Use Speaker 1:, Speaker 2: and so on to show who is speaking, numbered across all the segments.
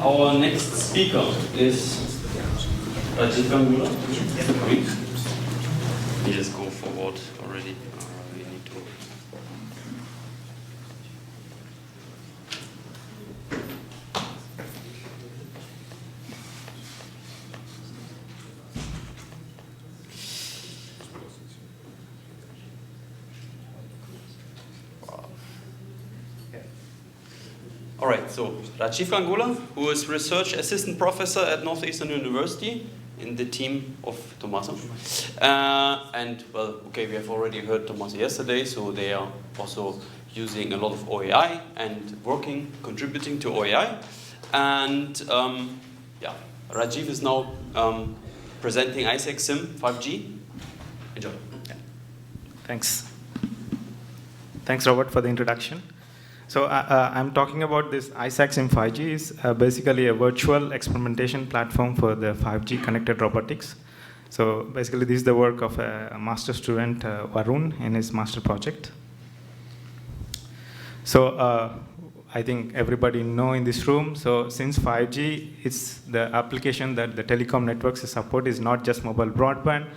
Speaker 1: Our next speaker is Rajeev Gangula. You just go forward already. We need to. All right, so Rajeev Gangula, who is Research Assistant Professor at Northeastern University in the team of Tommaso. And, well, okay, we have already heard Tommaso yesterday, so they are also using a lot of OAI and contributing to OAI. And, yeah, Rajeev is now presenting ISAC SIM 5G. Enjoy.
Speaker 2: Yeah. Thanks. Thanks, Robert, for the introduction. So I'm talking about this ISAC SIM 5G is basically a virtual experimentation platform for the 5G connected robotics. So basically this is the work of a master student, Varun, in his master project. So I think everybody know in this room, so since 5G is the application that the telecom networks support is not just mobile broadband,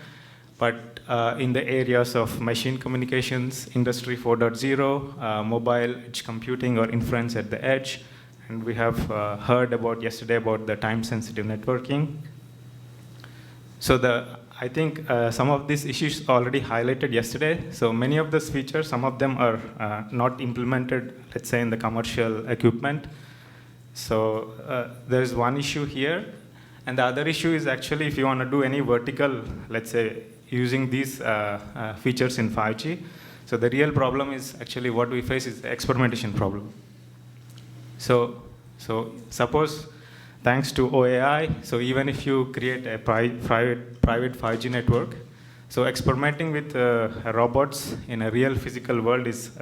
Speaker 2: but in the areas of machine communications, Industry 4.0, mobile edge computing or inference at the edge. And we have heard about yesterday about the time-sensitive networking. So I think some of these issues already highlighted yesterday. So many of these features, some of them are not implemented, let's say, in the commercial equipment. So there's one issue here. And the other issue is actually if you want to do any vertical, let's say, using these features in 5G. So the real problem is actually what we face is the experimentation problem. So suppose thanks to OAI, so even if you create a private 5G network, so experimenting with robots in a real physical world is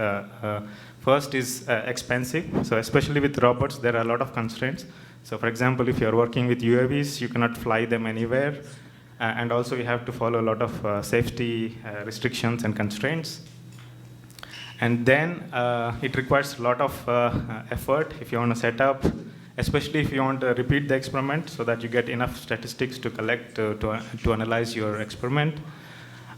Speaker 2: first is expensive. So especially with robots, there are a lot of constraints. So for example, if you're working with UAVs, you cannot fly them anywhere. And also you have to follow a lot of safety restrictions and constraints. And then it requires a lot of effort if you want to set up, especially if you want to repeat the experiment so that you get enough statistics to collect, to analyze your experiment.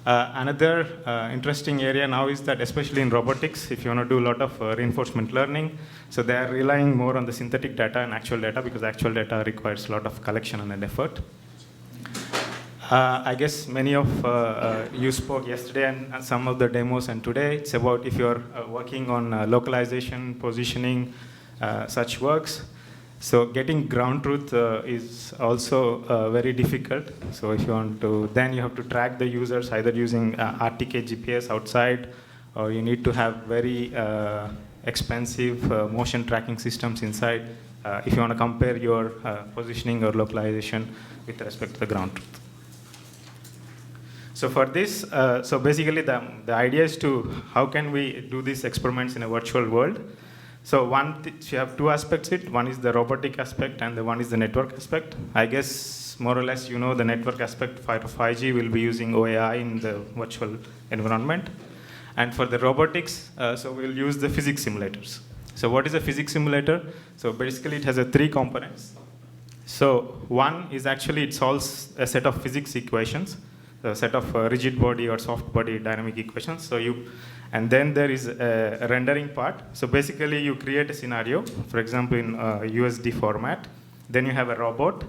Speaker 2: Another interesting area now is that especially in robotics, if you want to do a lot of reinforcement learning, so they are relying more on the synthetic data and actual data because actual data requires a lot of collection and effort. I guess many of you spoke yesterday and some of the demos and today. It's about if you're working on localization, positioning, such works. So getting ground truth is also very difficult. So if you want to, then you have to track the users either using RTK GPS outside, or you need to have very expensive motion tracking systems inside if you want to compare your positioning or localization with respect to the ground truth. So for this, so basically the idea is to, how can we do these experiments in a virtual world? So you have two aspects it. One is the robotic aspect and the one is the network aspect. I guess more or less you know the network aspect for 5G will be using OAI in the virtual environment. And for the robotics, so we'll use the physics simulators. So what is a physics simulator? So basically it has three components. So one is actually it solves a set of physics equations, a set of rigid body or soft body dynamic equations. So and then there is a rendering part. So basically you create a scenario, for example in USD format, then you have a robot,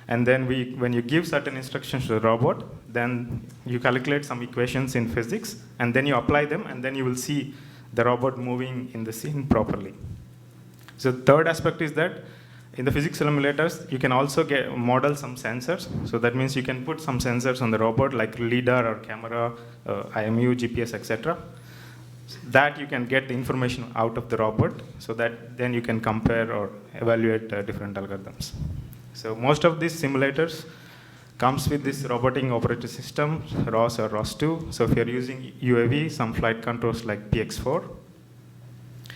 Speaker 2: and then when you give certain instructions to the robot, then you calculate some equations in physics, and then you apply them, and then you will see the robot moving in the scene properly. So the third aspect is that in the physics simulators, you can also model some sensors. So that means you can put some sensors on the robot like LiDAR or camera, IMU, GPS, etc. That you can get the information out of the robot so that then you can compare or evaluate different algorithms. So most of these simulators comes with this robotic operating system, ROS or ROS2. So if you're using UAV, some flight controls like PX4.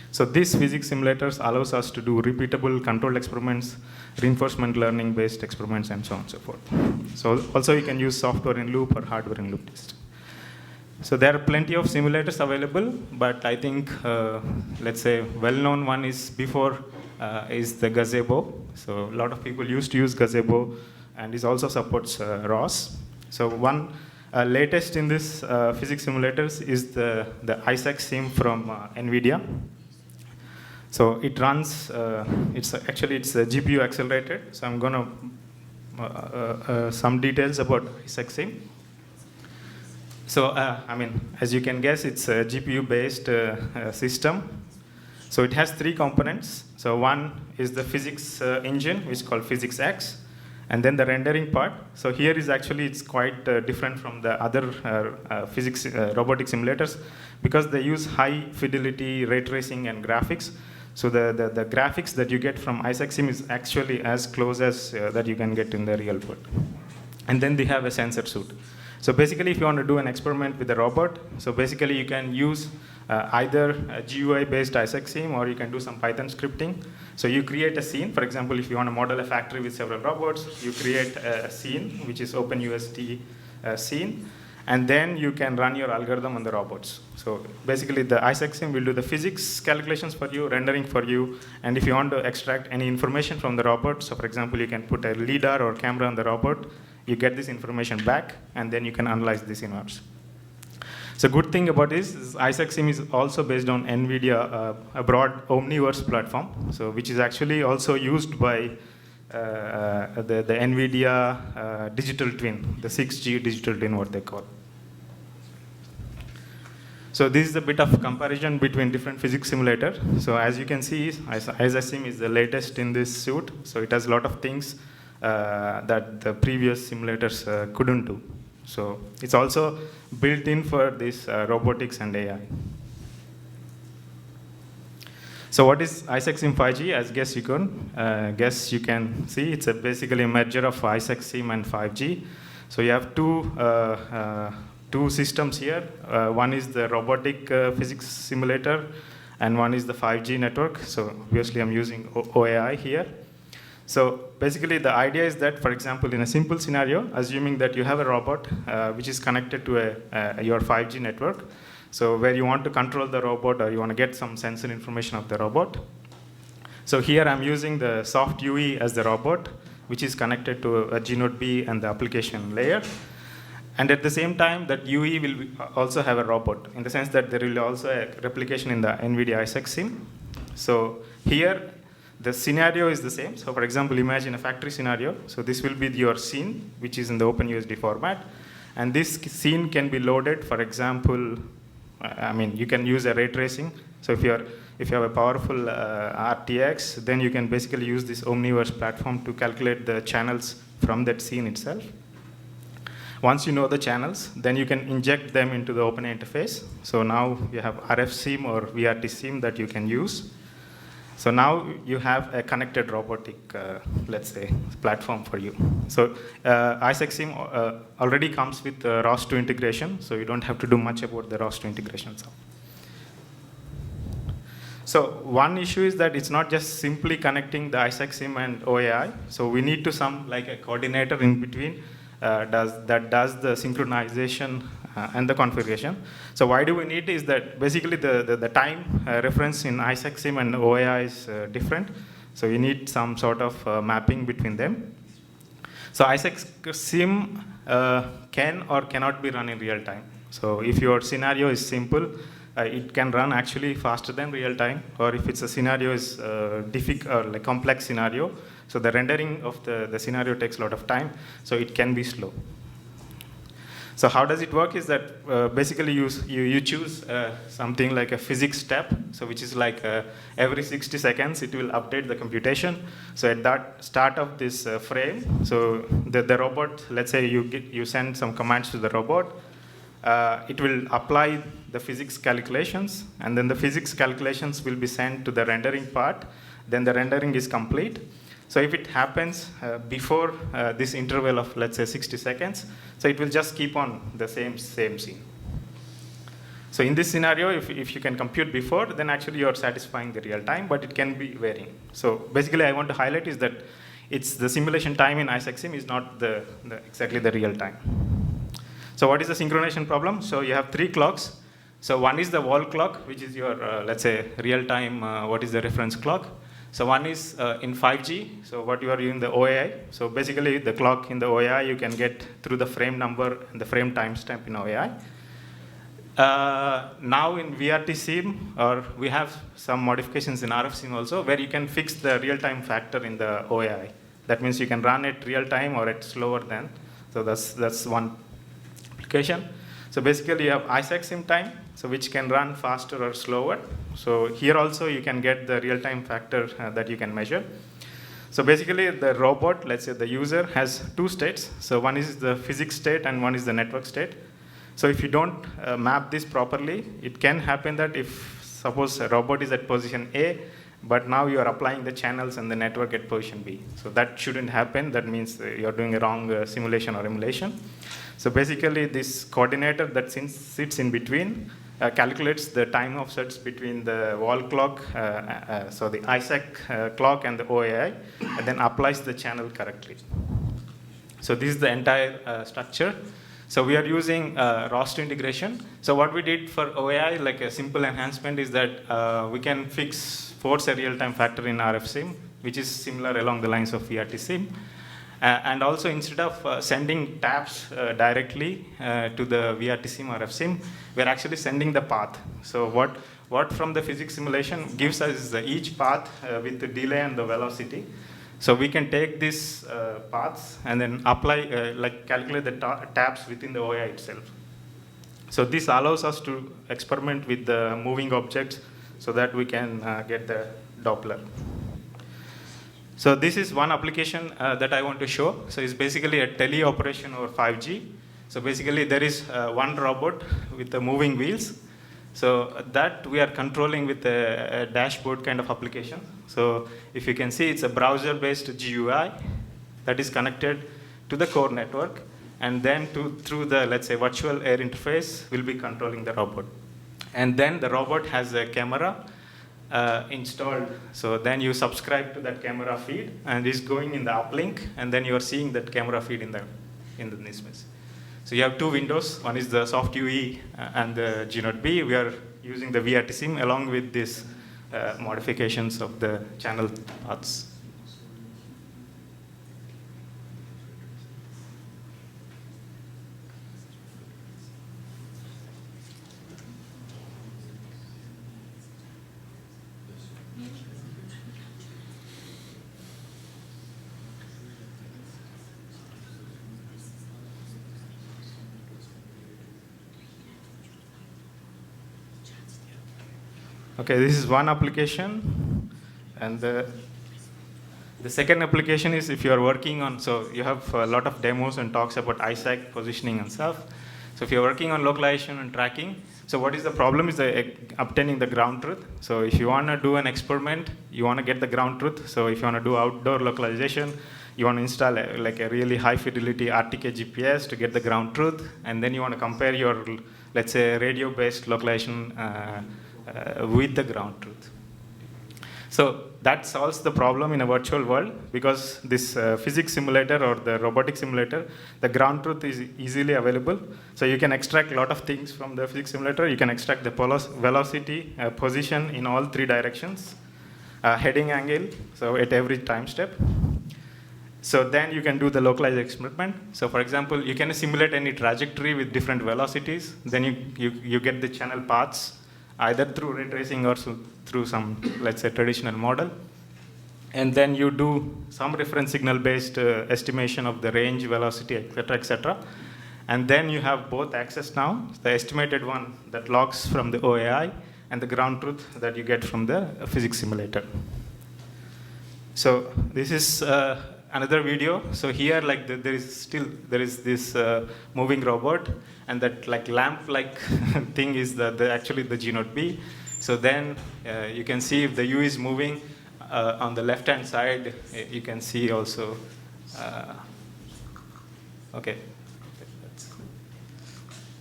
Speaker 2: So these physics simulators allows us to do repeatable controlled experiments, reinforcement learning based experiments, and so on and so forth. So also you can use software in loop or hardware in loop test. So there are plenty of simulators available, but I think, let's say, well-known one is before is the gazebo. So a lot of people used to use gazebo, and it also supports ROS. So one latest in this physics simulators is the Isaac sim from NVIDIA. So it runs, it's a GPU accelerated. So I'm gonna some details about Isaac sim. So I mean, as you can guess, it's a GPU-based system. So it has three components. So one is the physics engine, which is called PhysicsX, and then the rendering part. So here is actually, it's quite different from the other physics robotic simulators, because they use high fidelity ray tracing and graphics. So the graphics that you get from Isaac sim is actually as close as that you can get in the real world. And then they have a sensor suit. So basically, if you want to do an experiment with a robot, so basically you can use either a GUI-based Isaac sim, or you can do some Python scripting. So you create a scene. For example, if you want to model a factory with several robots, you create a scene, which is OpenUSD scene, and then you can run your algorithm on the robots. So basically, the Isaac sim will do the physics calculations for you, rendering for you, and if you want to extract any information from the robot, so for example, you can put a LiDAR or camera on the robot, you get this information back, and then you can analyze this in hours. So good thing about this is Isaac sim is also based on NVIDIA, a broad Omniverse platform, so which is actually also used by the NVIDIA digital twin, the 6G digital twin, what they call. So this is a bit of comparison between different physics simulator. So as you can see, Isaac sim is the latest in this suite. So it has a lot of things that the previous simulators couldn't do. So it's also built in for this robotics and AI. So what is Isaac sim 5G? As guess you can see, it's basically a merger of Isaac sim and 5G. So you have two systems here. One is the robotic physics simulator, and one is the 5G network. So obviously I'm using OAI here. So basically the idea is that, for example, in a simple scenario, assuming that you have a robot which is connected to your 5G network, so where you want to control the robot, or you want to get some sensor information of the robot. So here I'm using the soft UE as the robot, which is connected to a G-Node B and the application layer. And at the same time, that UE will also have a robot, in the sense that there will also a replication in the NVIDIA Isaac sim. So here, the scenario is the same. So for example, imagine a factory scenario. So this will be your scene, which is in the OpenUSD format. And this scene can be loaded, for example, I mean, you can use a ray tracing. So if you have a powerful RTX, then you can basically use this Omniverse platform to calculate the channels from that scene itself. Once you know the channels, then you can inject them into the OpenAI interface. So now you have RF sim or VRT sim that you can use. So now you have a connected robotic, let's say, platform for you. So Isaac sim already comes with ROS2 integration, so you don't have to do much about the ROS2 integration. So one issue is that it's not just simply connecting the Isaac sim and OAI. So we need to like a coordinator in between that does the synchronization and the configuration. So why do we need is that basically the time reference in Isaac sim and OAI is different. So you need some sort of mapping between them. So Isaac sim can or cannot be run in real time. So if your scenario is simple, it can run actually faster than real time. Or if it's a scenario is difficult or like complex scenario, so the rendering of the scenario takes a lot of time, so it can be slow. So how does it work is that basically you choose something like a physics step, so which is like every 60 seconds it will update the computation. So at that start of this frame, so the robot, let's say you send some commands to the robot, it will apply the physics calculations, and then the physics calculations will be sent to the rendering part. Then the rendering is complete. So if it happens before this interval of, let's say, 60 seconds, so it will just keep on the same scene. So in this scenario, if you can compute before, then actually you're satisfying the real time, but it can be varying. So basically I want to highlight is that it's the simulation time in Isaac sim is not exactly the real time. So what is the synchronization problem? So you have 3 clocks. So one is the wall clock, which is your, let's say, real time, what is the reference clock. So one is in 5G, so what you are using the OAI. So basically the clock in the OAI you can get through the frame number and the frame timestamp in OAI. Now in VRT SIM, or we have some modifications in RF SIM also, where you can fix the real-time factor in the OAI. That means you can run it real-time or at slower than. So that's one application. So basically you have ISAC SIM time, so which can run faster or slower. So here also you can get the real-time factor that you can measure. So basically the robot, let's say the user, has two states. So one is the physics state and one is the network state. So if you don't map this properly, it can happen that if suppose a robot is at position A, but now you are applying the channels and the network at position B. So that shouldn't happen. That means you're doing a wrong simulation or emulation. So basically this coordinator that sits in between calculates the time offsets between the wall clock, so the ISAC clock and the OAI, and then applies the channel correctly. So this is the entire structure. So we are using roster integration. So what we did for OAI, like a simple enhancement, is that we can force a real-time factor in RF SIM, which is similar along the lines of VRT SIM. And also instead of sending taps directly to the VRT SIM or RF SIM, we're actually sending the path. So what from the physics simulation gives us is each path with the delay and the velocity. So we can take these paths and then apply, calculate the taps within the OAI itself. So this allows us to experiment with the moving objects so that we can get the Doppler. So this is one application that I want to show. So it's basically a teleoperation over 5G. So basically there is one robot with the moving wheels. So that we are controlling with a dashboard kind of application. So if you can see, it's a browser-based GUI that is connected to the core network. And then through the, let's say, virtual air interface, we'll be controlling the robot. And then the robot has a camera installed. So then you subscribe to that camera feed, and it's going in the uplink, and then you're seeing that camera feed in the NISMS. So you have two windows. One is the soft UE and the G0B. We are using the VRT SIM along with these modifications of the channel paths. Okay, this is one application, and the second application is if you are working on, so you have a lot of demos and talks about ISAC positioning and stuff. So if you're working on localization and tracking, so what is the problem is obtaining the ground truth. So if you want to do an experiment, you want to get the ground truth. So if you want to do outdoor localization, you want to install a really high fidelity RTK GPS to get the ground truth, and then you want to compare your, let's say, radio-based localization with the ground truth. So that solves the problem in a virtual world, because this physics simulator or the robotic simulator, the ground truth is easily available. So you can extract a lot of things from the physics simulator. You can extract the velocity, position in all three directions, heading angle, so at every time step. So then you can do the localized experiment. So for example, you can simulate any trajectory with different velocities. Then you get the channel paths, either through ray tracing or through some, let's say, traditional model. And then you do some reference signal-based estimation of the range, velocity, et cetera. And then you have both access now, the estimated one that logs from the OAI and the ground truth that you get from the physics simulator. So this is another video. So here, there is this moving robot, and that lamp-like thing is actually the G0B. So then you can see if the U is moving on the left-hand side. You can see also. Okay,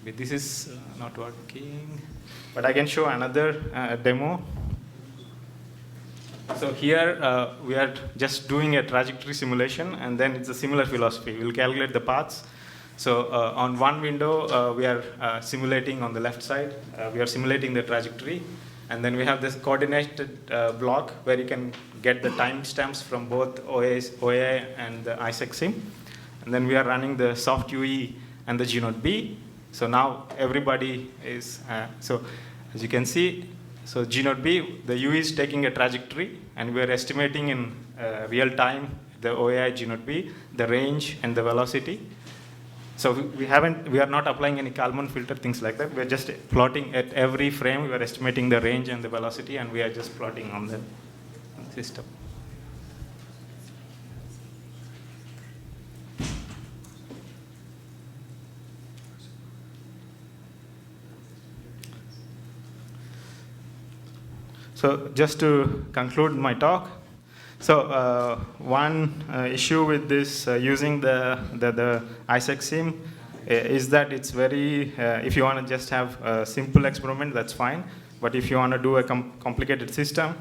Speaker 2: this is not working, but I can show another demo. So here we are just doing a trajectory simulation, and then it's a similar philosophy. We'll calculate the paths. So on one window, we are simulating on the left side. We are simulating the trajectory. And then we have this coordinated block where you can get the timestamps from both OAI and the ISAC sim. And then we are running the soft UE and the GNodeB. So now everybody is, so as you can see, so GNodeB, the UE is taking a trajectory, and we are estimating in real time the OAI GNodeB, the range and the velocity. So we are not applying any Kalman filter, things like that. We're just plotting at every frame. We are estimating the range and the velocity, and we are just plotting on the system. So just to conclude my talk, so one issue with this using the ISAC sim is that it's very, if you want to just have a simple experiment, that's fine. But if you want to do a complicated system,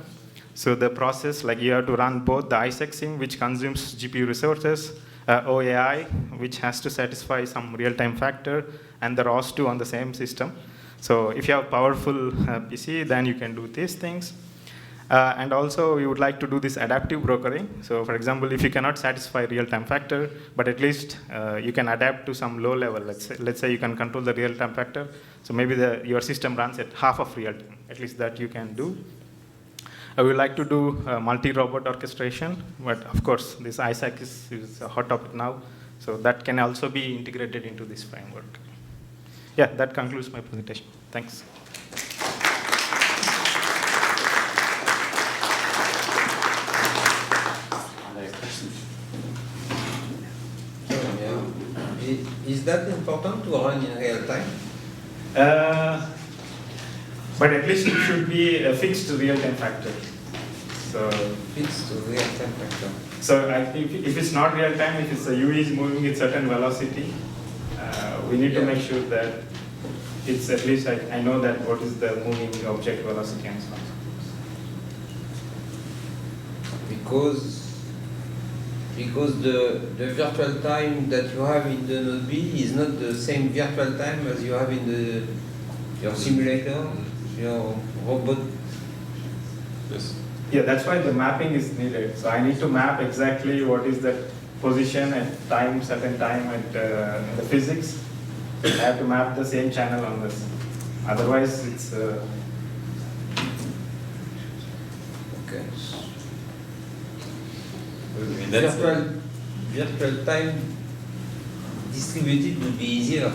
Speaker 2: so the process, like you have to run both the ISAC sim, which consumes GPU resources, OAI, which has to satisfy some real-time factor, and the ROS2 on the same system. So if you have a powerful PC, then you can do these things. And also, we would like to do this adaptive brokering. So for example, if you cannot satisfy real-time factor, but at least you can adapt to some low level. Let's say you can control the real-time factor. So maybe your system runs at half of real-time. At least that you can do. We would like to do multi-robot orchestration. But of course, this ISAC is a hot topic now. So that can also be integrated into this framework. Yeah, that concludes my presentation. Thanks.
Speaker 3: Is that important to run in real time?
Speaker 2: But at least it should be a fixed real-time factor. So
Speaker 3: Fixed real-time factor.
Speaker 2: So if it's not real-time, if it's a UE is moving at certain velocity, we need to make sure that it's at least I know that what is the moving object velocity and so on.
Speaker 3: Because the virtual time that you have in the node B is not the same virtual time as you have in your simulator, your robot.
Speaker 2: Yes. Yeah, that's why the mapping is needed. So I need to map exactly what is the position at time, certain time at the physics. So I have to map the same channel on this. Otherwise, it's
Speaker 3: okay. Virtual time distributed would be easier.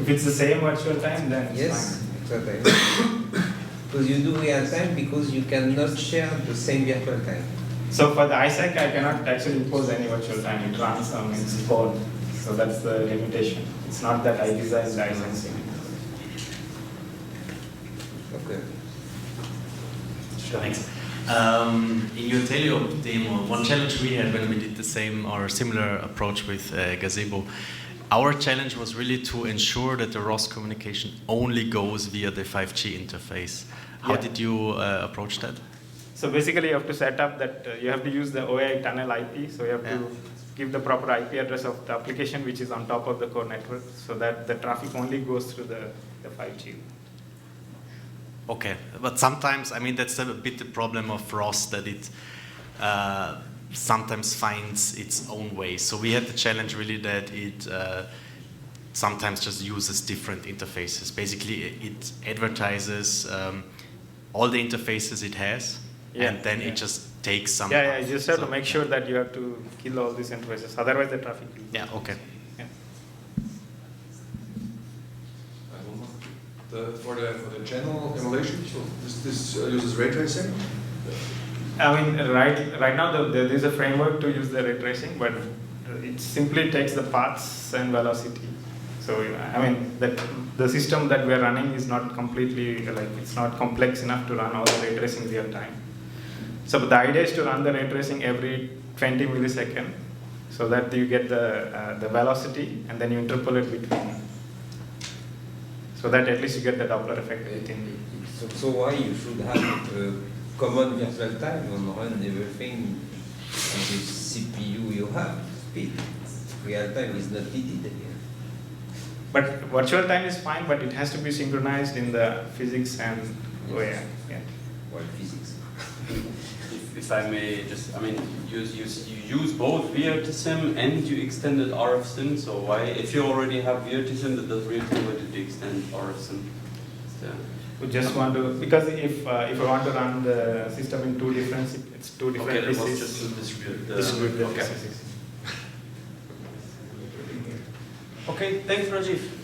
Speaker 2: If it's the same virtual time, then it's
Speaker 3: yes,
Speaker 2: fine.
Speaker 3: exactly. Because you do real time because you cannot share the same virtual time.
Speaker 2: So for the ISAC, I cannot actually impose any virtual time. It runs on its own. So that's the limitation. It's not that I designed the ISAC sim.
Speaker 3: Okay.
Speaker 4: Sure, thanks. In your Telio demo, one challenge we had when we did the same or similar approach with Gazebo, our challenge was really to ensure that the ROS communication only goes via the 5G interface. How did you approach that?
Speaker 2: So basically, you have to set up that you have to use the OAI tunnel IP. So you have to give the proper IP address of the application which is on top of the core network, so that the traffic only goes through the 5G.
Speaker 4: Okay, but sometimes, I mean, that's a bit the problem of ROS, that it sometimes finds its own way. So we had the challenge really that it sometimes just uses different interfaces. Basically, it advertises all the interfaces it has, and then it just takes some.
Speaker 2: Yeah, you just have to make sure that you have to kill all these interfaces. Otherwise, the traffic will.
Speaker 4: Yeah, okay.
Speaker 5: For the general emulation, so this uses ray tracing?
Speaker 2: I mean, right now there is a framework to use the ray tracing, but it simply takes the paths and velocity. So I mean, the system that we are running is not completely, like, it's not complex enough to run all the ray tracing real time. So the idea is to run the ray tracing every 20 milliseconds, so that you get the velocity and then you interpolate between. So that at least you get the Doppler effect within.
Speaker 3: So why you should have a common virtual time and run everything on the CPU you have? Speed. Real time is not needed here.
Speaker 2: But virtual time is fine, but it has to be synchronized in the physics and OAI. Yeah.
Speaker 3: Well, physics.
Speaker 1: If I may just, I mean, you use both VRTSIM and you extended RFSIM, so why, if you already have VRTSIM, that does really why did you extend RFSIM?
Speaker 2: We just want to, because if I want to run the system in two different, it's two different
Speaker 1: okay, that was
Speaker 2: PCs.
Speaker 1: just to distribute the,
Speaker 2: Distribute the
Speaker 1: okay.
Speaker 2: PCs.
Speaker 1: Okay, thanks Rajeev.